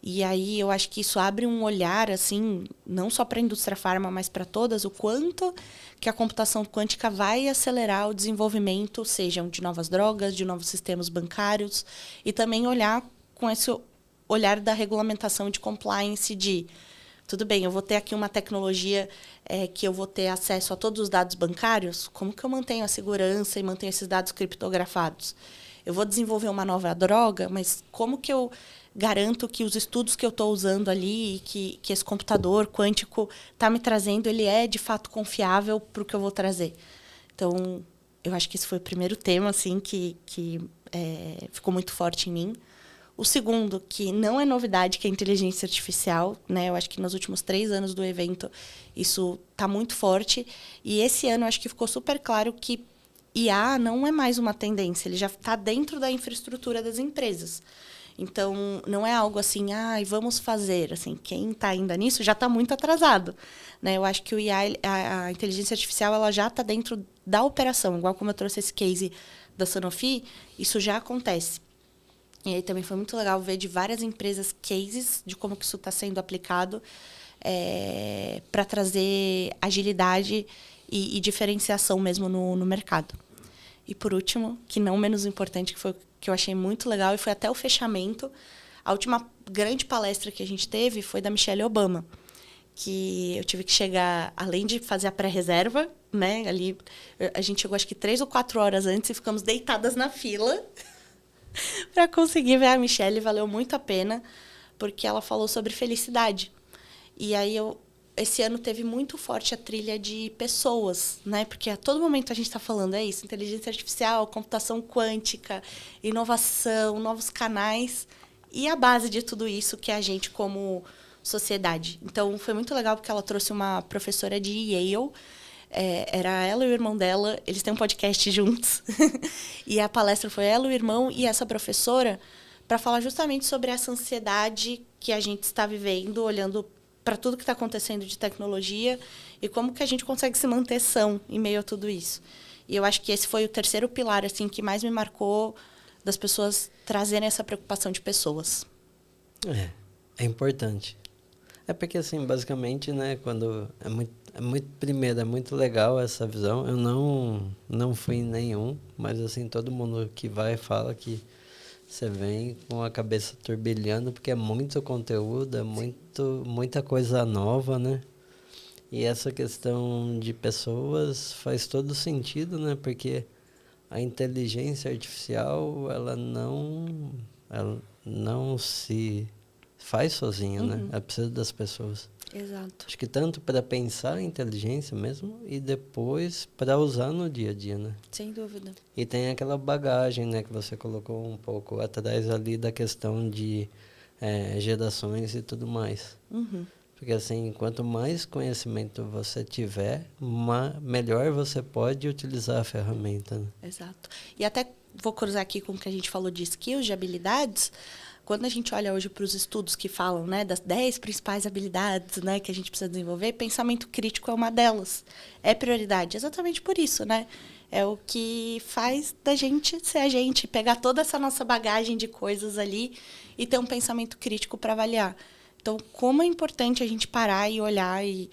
E aí eu acho que isso abre um olhar, assim, não só para a indústria farma, mas para todas, o quanto que a computação quântica vai acelerar o desenvolvimento, sejam de novas drogas, de novos sistemas bancários, e também olhar com esse olhar da regulamentação de compliance de tudo bem, eu vou ter aqui uma tecnologia que eu vou ter acesso a todos os dados bancários, como que eu mantenho a segurança e mantenho esses dados criptografados? Eu vou desenvolver uma nova droga, mas como que eu garanto que os estudos que eu estou usando ali, que esse computador quântico está me trazendo, ele é de fato confiável para o que eu vou trazer? Então, eu acho que esse foi o primeiro tema assim, que ficou muito forte em mim. O segundo, que não é novidade, que é a inteligência artificial, né? Eu acho que nos últimos 3 anos do evento isso está muito forte. E esse ano eu acho que ficou super claro que IA não é mais uma tendência, ele já está dentro da infraestrutura das empresas. Então, não é algo assim, vamos fazer. Assim, quem está ainda nisso já está muito atrasado. Né? Eu acho que o IA, a inteligência artificial, ela já está dentro da operação. Igual como eu trouxe esse case da Sanofi, isso já acontece. E aí também foi muito legal ver de várias empresas cases de como que isso está sendo aplicado para trazer agilidade e diferenciação mesmo no mercado. E, por último, que não menos importante, que foi o que eu achei muito legal, e foi até o fechamento, a última grande palestra que a gente teve foi da Michelle Obama, que eu tive que chegar, além de fazer a pré-reserva, né, ali, a gente chegou acho que 3 ou 4 horas antes e ficamos deitadas na fila para conseguir ver a Michelle. Valeu muito a pena, porque ela falou sobre felicidade. E aí esse ano teve muito forte a trilha de pessoas, né? Porque a todo momento a gente está falando isso, inteligência artificial, computação quântica, inovação, novos canais e a base de tudo isso que é a gente como sociedade. Então, foi muito legal porque ela trouxe uma professora de Yale, era ela e o irmão dela, eles têm um podcast juntos, e a palestra foi ela, o irmão e essa professora para falar justamente sobre essa ansiedade que a gente está vivendo, olhando para tudo que está acontecendo de tecnologia e como que a gente consegue se manter são em meio a tudo isso. E eu acho que esse foi o terceiro pilar assim que mais me marcou, das pessoas trazerem essa preocupação de pessoas. É importante. É porque, assim, basicamente, né, quando primeiro, é muito legal essa visão. Eu não fui em nenhum, mas, assim, todo mundo que vai fala que você vem com a cabeça turbilhando, porque é muito conteúdo, é muita coisa nova, né? E essa questão de pessoas faz todo sentido, né? Porque a inteligência artificial, ela não se faz sozinha, né? Ela precisa das pessoas. Exato. Acho que tanto para pensar a inteligência mesmo e depois para usar no dia a dia, né? Sem dúvida. E tem aquela bagagem, né, que você colocou um pouco atrás ali da questão de gerações e tudo mais. Porque, assim, quanto mais conhecimento você tiver, melhor você pode utilizar a ferramenta, né? Exato. E até vou cruzar aqui com o que a gente falou de skills, de habilidades. Quando a gente olha hoje para os estudos que falam, né, das 10 principais habilidades, né, que a gente precisa desenvolver, pensamento crítico é uma delas. É prioridade. Exatamente por isso, né? É o que faz da gente ser a gente, pegar toda essa nossa bagagem de coisas ali e ter um pensamento crítico para avaliar. Então, como é importante a gente parar e olhar e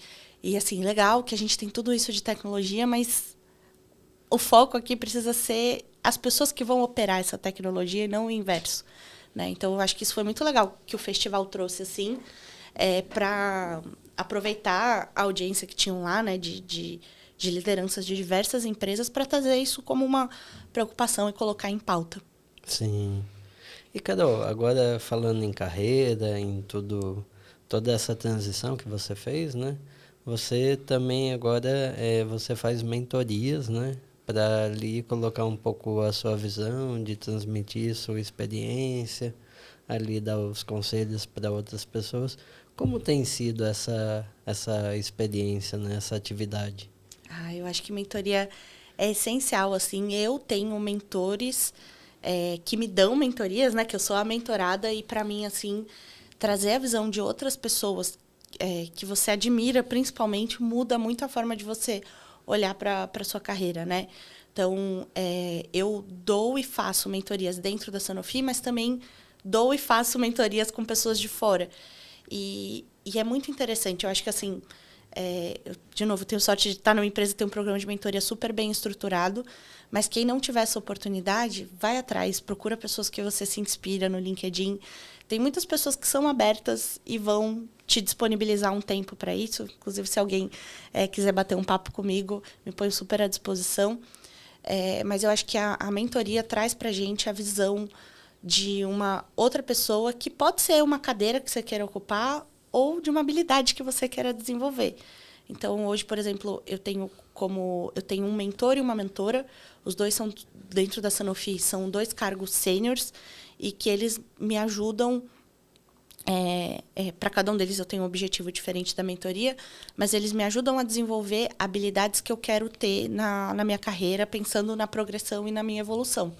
assim, legal que a gente tem tudo isso de tecnologia, mas o foco aqui precisa ser as pessoas que vão operar essa tecnologia e não o inverso. Né? Então, eu acho que isso foi muito legal que o festival trouxe, assim, para aproveitar a audiência que tinham lá, né, de lideranças de diversas empresas, para trazer isso como uma preocupação e colocar em pauta. Sim. E, Carol, agora falando em carreira, em toda essa transição que você fez, né? Você também agora você faz mentorias, né? Para ali colocar um pouco a sua visão, de transmitir sua experiência, ali dar os conselhos para outras pessoas. Como tem sido essa experiência, né? Essa atividade? Eu acho que mentoria é essencial, assim. Eu tenho mentores que me dão mentorias, né? Que eu sou a mentorada e, para mim, assim, trazer a visão de outras pessoas que você admira, principalmente, muda muito a forma de você olhar para a sua carreira, né? Então, eu dou e faço mentorias dentro da Sanofi, mas também dou e faço mentorias com pessoas de fora. E é muito interessante. Eu acho que, assim, eu, de novo, tenho sorte de estar numa empresa que tem um programa de mentoria super bem estruturado, mas quem não tiver essa oportunidade, vai atrás, procura pessoas que você se inspira no LinkedIn. tem muitas pessoas que são abertas e vão te disponibilizar um tempo para isso. Inclusive, se alguém quiser bater um papo comigo, me ponho super à disposição. Mas eu acho que a mentoria traz para a gente a visão de uma outra pessoa, que pode ser uma cadeira que você queira ocupar ou de uma habilidade que você queira desenvolver. Então, hoje, por exemplo, eu tenho um mentor e uma mentora. Os dois são, dentro da Sanofi, são 2 cargos sêniores e que eles me ajudam. Para cada um deles eu tenho um objetivo diferente da mentoria, mas eles me ajudam a desenvolver habilidades que eu quero ter na minha carreira, pensando na progressão e na minha evolução.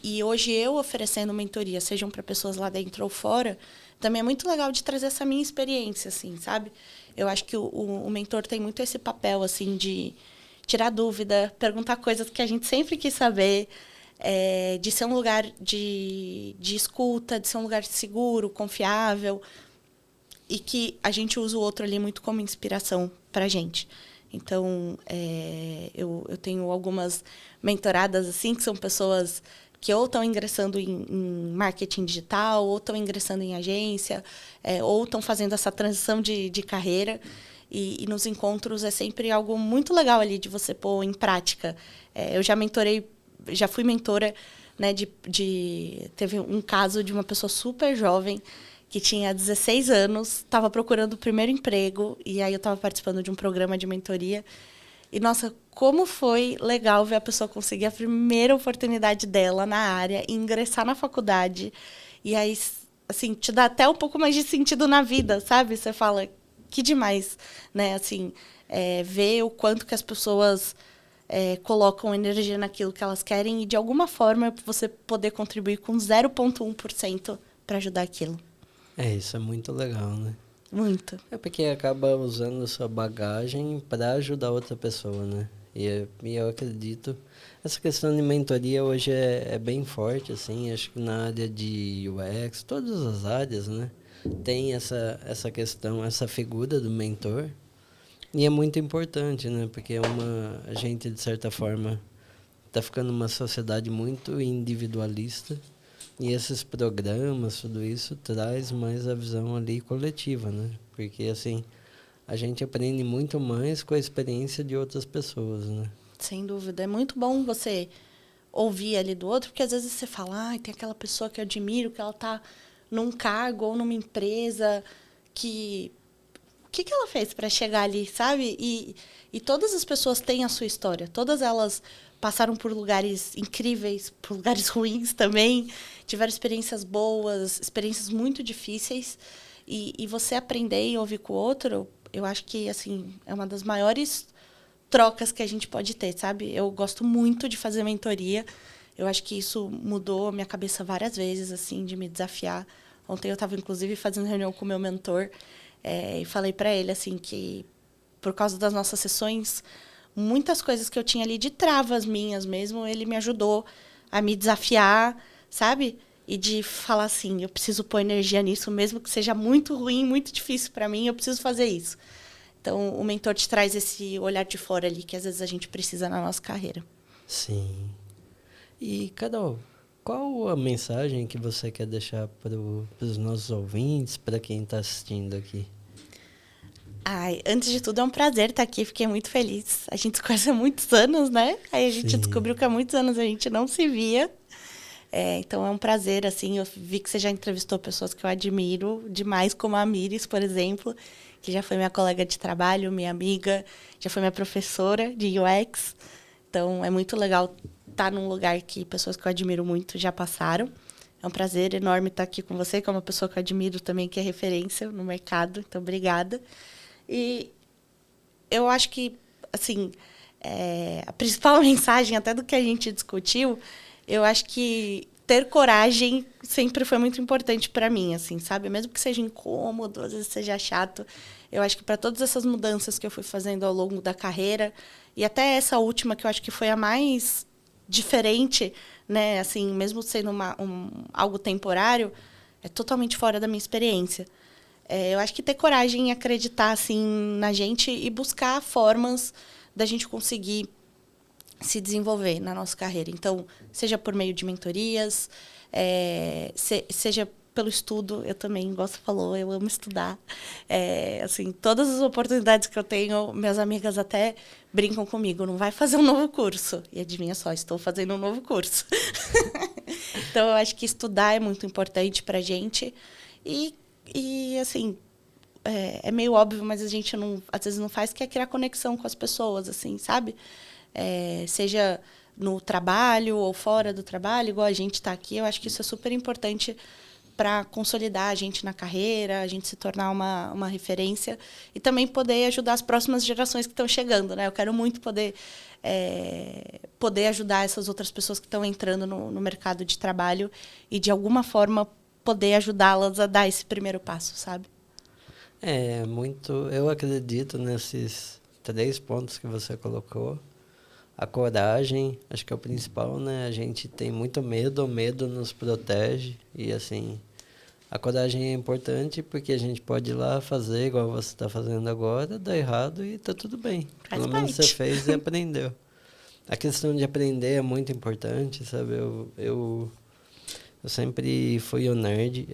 E hoje eu oferecendo mentoria, sejam para pessoas lá dentro ou fora, também é muito legal de trazer essa minha experiência, assim, sabe? Eu acho que o mentor tem muito esse papel, assim, de tirar dúvida, perguntar coisas que a gente sempre quis saber, de ser um lugar de escuta, de ser um lugar seguro, confiável, e que a gente usa o outro ali muito como inspiração para a gente. Então, eu tenho algumas mentoradas, assim, que são pessoas que ou estão ingressando em marketing digital, ou estão ingressando em agência, ou estão fazendo essa transição de carreira. E nos encontros é sempre algo muito legal ali de você pôr em prática. Eu já fui mentora, né, teve um caso de uma pessoa super jovem que tinha 16 anos, estava procurando o primeiro emprego, e aí eu estava participando de um programa de mentoria. E, nossa, como foi legal ver a pessoa conseguir a primeira oportunidade dela na área, e ingressar na faculdade. E aí, assim, te dá até um pouco mais de sentido na vida, sabe? Você fala, que demais, né? Assim, ver o quanto que as pessoas colocam energia naquilo que elas querem e, de alguma forma, você poder contribuir com 0,1% para ajudar aquilo. Isso é muito legal, né? Muito. Porque acaba usando a sua bagagem para ajudar outra pessoa, né? E eu acredito... Essa questão de mentoria hoje é bem forte, assim. Acho que na área de UX, todas as áreas, né? Tem essa questão, essa figura do mentor. E é muito importante, né? Porque a gente, de certa forma, está ficando uma sociedade muito individualista. E esses programas, tudo isso, traz mais a visão ali coletiva, né? Porque, assim, a gente aprende muito mais com a experiência de outras pessoas, né? Sem dúvida. É muito bom você ouvir ali do outro, porque às vezes você fala, tem aquela pessoa que eu admiro, que ela está num cargo ou numa empresa que... O que ela fez para chegar ali, sabe? E todas as pessoas têm a sua história. Todas elas passaram por lugares incríveis, por lugares ruins também. Tiveram experiências boas, experiências muito difíceis. E você aprender e ouvir com o outro, eu acho que, assim, é uma das maiores trocas que a gente pode ter, sabe? Eu gosto muito de fazer mentoria. Eu acho que isso mudou a minha cabeça várias vezes, assim, de me desafiar. Ontem eu estava, inclusive, fazendo reunião com o meu mentor, e falei para ele, assim, que por causa das nossas sessões, muitas coisas que eu tinha ali de travas minhas mesmo, ele me ajudou a me desafiar, sabe? E de falar assim, eu preciso pôr energia nisso, mesmo que seja muito ruim, muito difícil para mim, eu preciso fazer isso. Então, o mentor te traz esse olhar de fora ali, que às vezes a gente precisa na nossa carreira. Sim. E, Carol, qual a mensagem que você quer deixar para os nossos ouvintes, para quem está assistindo aqui? Antes de tudo, é um prazer estar aqui. Fiquei muito feliz. A gente se conhece há muitos anos, né? Aí a gente descobriu que há muitos anos a gente não se via. Então, é um prazer, assim. Eu vi que você já entrevistou pessoas que eu admiro demais, como a Miris, por exemplo, que já foi minha colega de trabalho, minha amiga, já foi minha professora de UX. Então, é muito legal estar num lugar que pessoas que eu admiro muito já passaram. É um prazer enorme estar aqui com você, que é uma pessoa que eu admiro também, que é referência no mercado. Então, obrigada. E eu acho que, assim, a principal mensagem, até do que a gente discutiu, eu acho que ter coragem sempre foi muito importante para mim, assim, sabe? Mesmo que seja incômodo, às vezes seja chato, eu acho que para todas essas mudanças que eu fui fazendo ao longo da carreira, e até essa última, que eu acho que foi a mais diferente, né? Assim, mesmo sendo algo temporário, é totalmente fora da minha experiência. Eu acho que ter coragem em acreditar, assim, na gente e buscar formas da gente conseguir se desenvolver na nossa carreira. Então, seja por meio de mentorias, seja pelo estudo, eu também, igual você falou, eu amo estudar. Assim, todas as oportunidades que eu tenho, minhas amigas até brincam comigo, não vai fazer um novo curso. E adivinha só, estou fazendo um novo curso. Então, eu acho que estudar é muito importante pra gente. E assim, é meio óbvio, mas a gente às vezes não faz, que é criar conexão com as pessoas, assim, sabe? Seja no trabalho ou fora do trabalho, igual a gente está aqui, eu acho que isso é super importante para consolidar a gente na carreira, a gente se tornar uma referência e também poder ajudar as próximas gerações que estão chegando, né? Eu quero muito poder ajudar essas outras pessoas que estão entrando no mercado de trabalho e, de alguma forma, poder ajudá-las a dar esse primeiro passo, sabe? Eu acredito nesses 3 pontos que você colocou. A coragem, acho que é o principal, né? A gente tem muito medo, o medo nos protege. E, assim, a coragem é importante porque a gente pode ir lá fazer igual você está fazendo agora, dar errado e tá tudo bem. Pelo menos você fez e aprendeu. A questão de aprender é muito importante, sabe? Eu sempre fui um nerd,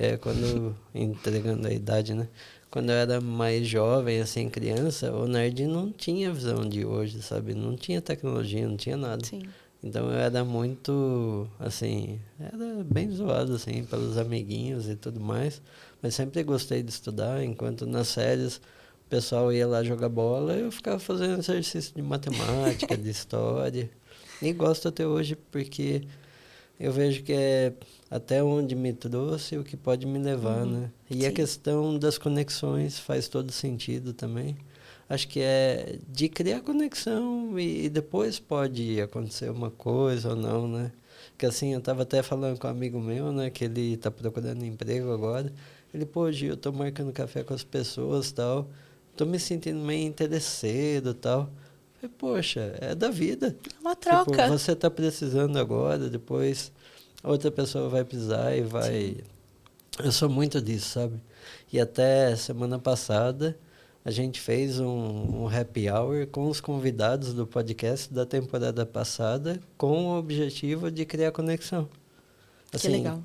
entregando a idade, né? Quando eu era mais jovem, assim, criança, o nerd não tinha a visão de hoje, sabe? Não tinha tecnologia, não tinha nada. Sim. Então eu era muito, assim, era bem zoado, assim, pelos amiguinhos e tudo mais. Mas sempre gostei de estudar, enquanto nas férias o pessoal ia lá jogar bola, eu ficava fazendo exercício de matemática, de história. E gosto até hoje porque eu vejo que é até onde me trouxe o que pode me levar, né? E Sim. A questão das conexões faz todo sentido também. Acho que é de criar conexão e depois pode acontecer uma coisa ou não, né? Que assim, eu estava até falando com um amigo meu, né? Que ele está procurando emprego agora. Ele, pô, Gil, eu estou marcando café com as pessoas e tal. Estou me sentindo meio interesseiro e tal. Falei, poxa, é da vida. É uma troca. Tipo, você está precisando agora, depois outra pessoa vai precisar e vai... Sim. Eu sou muito disso, sabe? E até semana passada a gente fez um happy hour com os convidados do podcast da temporada passada com o objetivo de criar conexão. Assim, que legal.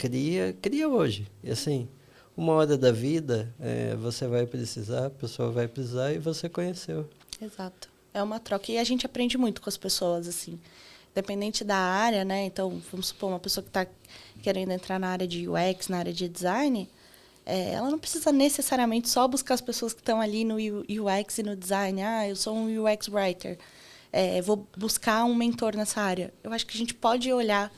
Cria hoje. E assim, uma hora da vida, você vai precisar, a pessoa vai precisar e você conheceu. Exato. É uma troca. E a gente aprende muito com as pessoas, assim. Independente da área, né? Então, vamos supor, uma pessoa que está querendo entrar na área de UX, na área de design, ela não precisa necessariamente só buscar as pessoas que estão ali no UX e no design. Eu sou um UX writer. Vou buscar um mentor nessa área. Eu acho que a gente pode olhar,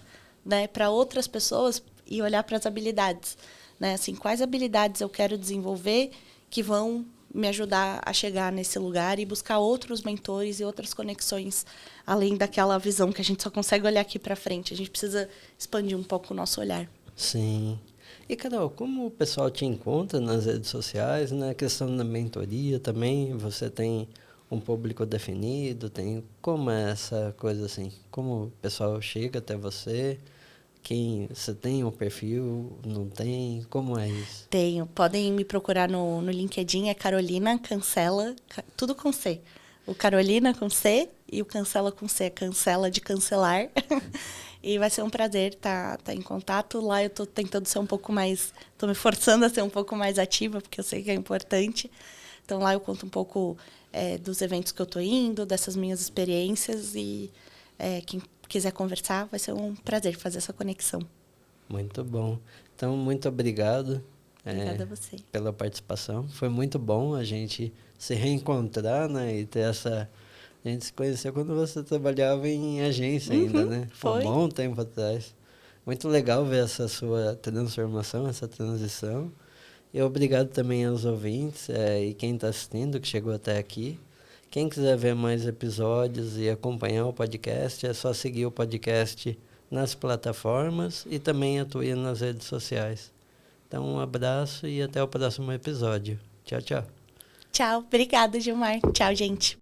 né, para outras pessoas e olhar para as habilidades. Né? Assim, quais habilidades eu quero desenvolver que vão me ajudar a chegar nesse lugar e buscar outros mentores e outras conexões, além daquela visão que a gente só consegue olhar aqui para frente. A gente precisa expandir um pouco o nosso olhar. Sim. E, Carol, como o pessoal te encontra nas redes sociais, na questão da mentoria também, você tem um público definido, como é essa coisa assim? Como o pessoal chega até você? Você tem um perfil, não tem? Como é isso? Tenho. Podem me procurar no LinkedIn, é Carolina Cancela, tudo com C. O Carolina com C e o Cancela com C, cancela de cancelar. E vai ser um prazer estar em contato. Lá eu estou tentando ser um pouco mais... Estou me forçando a ser um pouco mais ativa, porque eu sei que é importante. Então, lá eu conto um pouco dos eventos que eu estou indo, dessas minhas experiências. E quem quiser conversar, vai ser um prazer fazer essa conexão. Muito bom. Então, muito obrigado. Obrigada a você. Pela participação. Foi muito bom a gente se reencontrar, né? E ter essa... A gente se conheceu quando você trabalhava em agência ainda, né? Foi. Um bom tempo atrás. Muito legal ver essa sua transformação, essa transição. E obrigado também aos ouvintes e quem está assistindo, que chegou até aqui. Quem quiser ver mais episódios e acompanhar o podcast, é só seguir o podcast nas plataformas e também atuar nas redes sociais. Então, um abraço e até o próximo episódio. Tchau, tchau. Tchau. Obrigada, Gilmar. Tchau, gente.